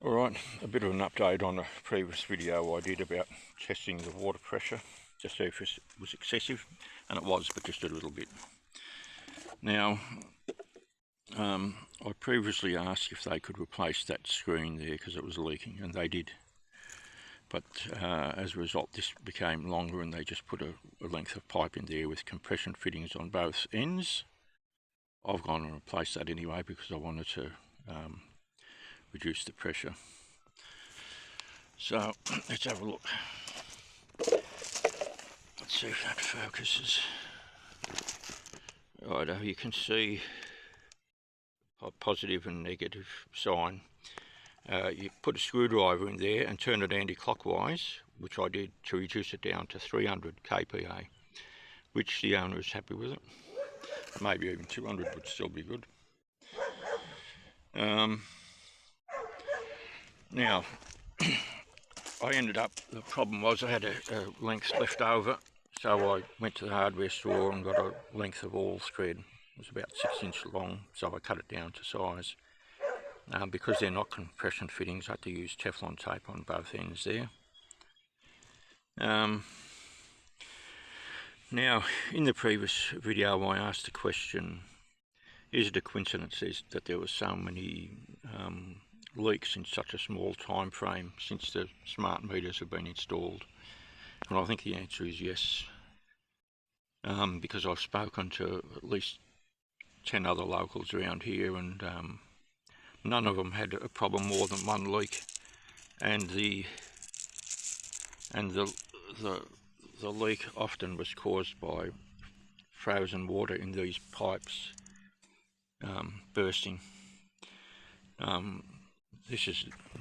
Alright, a bit of an update on a previous video I did about testing the water pressure to see if it was excessive, and it was, but just a little bit. Now, I previously asked if they could replace that screen there because it was leaking, and they did. But as a result, this became longer and they just put a length of pipe in there with compression fittings on both ends. I've gone and replaced that anyway because I wanted to reduce the pressure. So let's have a look. Let's see if that focuses. Righto, you can see a positive and negative sign. You put a screwdriver in there and turn it anti-clockwise, which I did to reduce it down to 300 kPa, which the owner is happy with it. Maybe even 200 would still be good. Now, I ended up, the problem was I had a length left over, so I went to the hardware store and got a length of all thread. It was about 6 inch long, so I cut it down to size. Because they're not compression fittings, I had to use Teflon tape on both ends there. Now, in the previous video I asked the question, is it a coincidence that there were so many leaks in such a small time frame since the smart meters have been installed? And I think the answer is yes, because I've spoken to at least 10 other locals around here, and none of them had a problem more than one leak, and the leak often was caused by frozen water in these pipes bursting.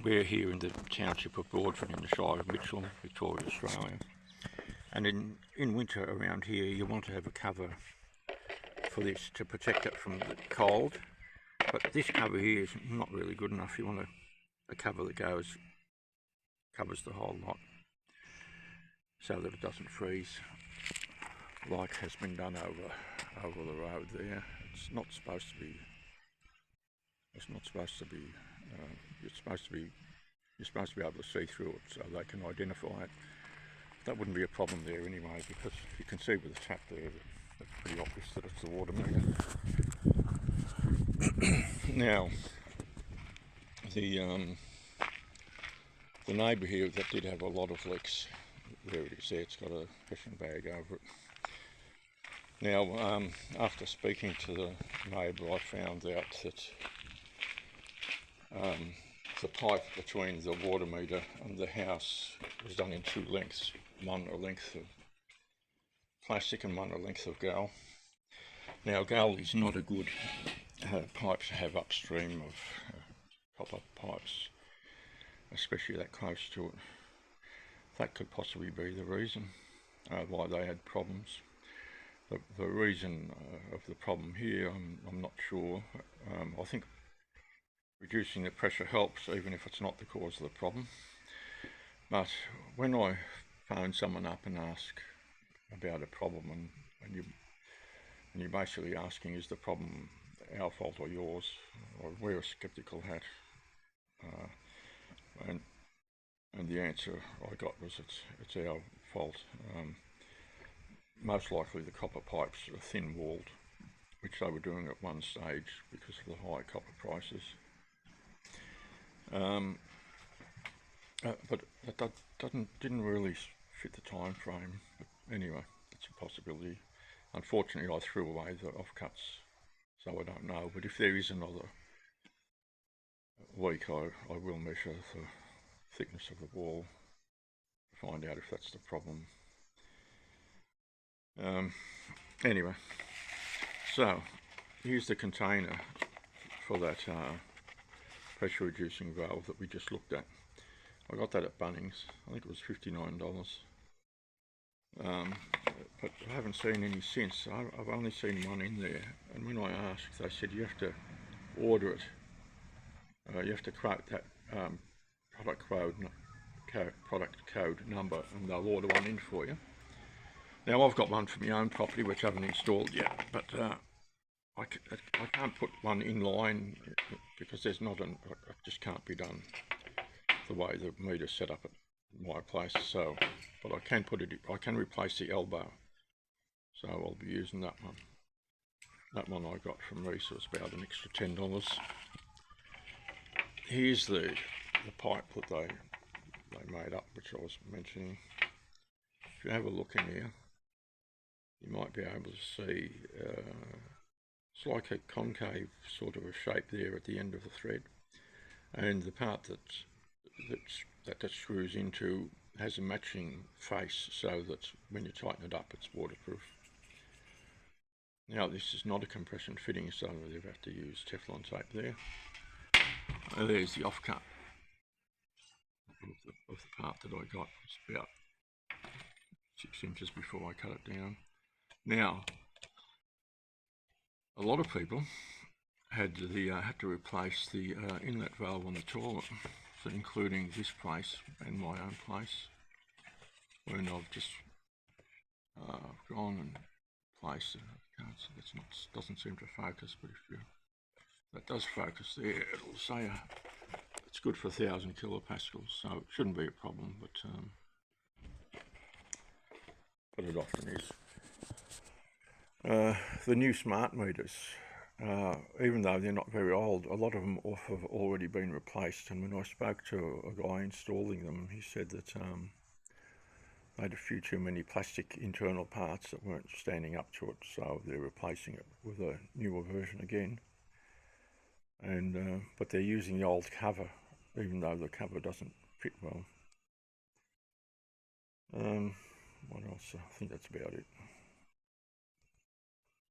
We're here in the township of Broadford in the Shire of Mitchell, Victoria, Australia. And in winter around here you want to have a cover for this to protect it from the cold. But this cover here is not really good enough. You want a cover that covers the whole lot so that it doesn't freeze like has been done over the road there. It's not supposed to be. It's not supposed to be. You're supposed to be able to see through it so they can identify it. That wouldn't be a problem there anyway, because you can see with the tap there, it's pretty obvious that it's the water meter. Now, the neighbour here that did have a lot of leaks, there it is there, it's got a fishing bag over it. Now, after speaking to the neighbour, I found out that the pipe between the water meter and the house was done in two lengths, one a length of plastic and one a length of gal. Now, gal is not a good pipe to have upstream of copper pipes, especially that close to it. That could possibly be the reason why they had problems. The reason of the problem here, I'm not sure. I think reducing the pressure helps, even if it's not the cause of the problem. But when I phone someone up and ask about a problem, and you're basically asking, is the problem our fault or yours? I wear a sceptical hat, and the answer I got was it's our fault. Most likely the copper pipes are thin-walled, which they were doing at one stage because of the high copper prices. But that didn't really fit the time frame. But anyway, it's a possibility. Unfortunately, I threw away the offcuts, so I don't know. But if there is another leak, I will measure the thickness of the wall to find out if that's the problem. Anyway, so here's the container for that pressure reducing valve that we just looked at. I got that at Bunnings. I think it was $59. But I haven't seen any since. I've only seen one in there, and when I asked, they said you have to order it. You have to quote that product code number, and they'll order one in for you. Now, I've got one for my own property which I haven't installed yet, but I can't put one in line because there's not it just can't be done. the way the meter's set up at my place. So, but I can replace the elbow. So I'll be using that one. That one I got from Reese, about an extra $10. Here's the pipe that they made up, which I was mentioning. If you have a look in here, you might be able to see it's like a concave sort of a shape there at the end of the thread, and the part that screws into has a matching face, so that when you tighten it up it's waterproof. Now this is not a compression fitting, so they've had to use Teflon tape there. There's the offcut of the part that I got. It's about 6 inches before I cut it down. Now, a lot of people had to replace the inlet valve on the toilet, so including this place and my own place. When I've just gone and placed it, doesn't seem to focus, but if that does focus there, it'll say it's good for 1,000 kilopascals, so it shouldn't be a problem, but it often is. The new smart meters, even though they're not very old, a lot of them have already been replaced, and when I spoke to a guy installing them, he said that they had a few too many plastic internal parts that weren't standing up to it, so they're replacing it with a newer version again. And but they're using the old cover, even though the cover doesn't fit well. What else? I think that's about it.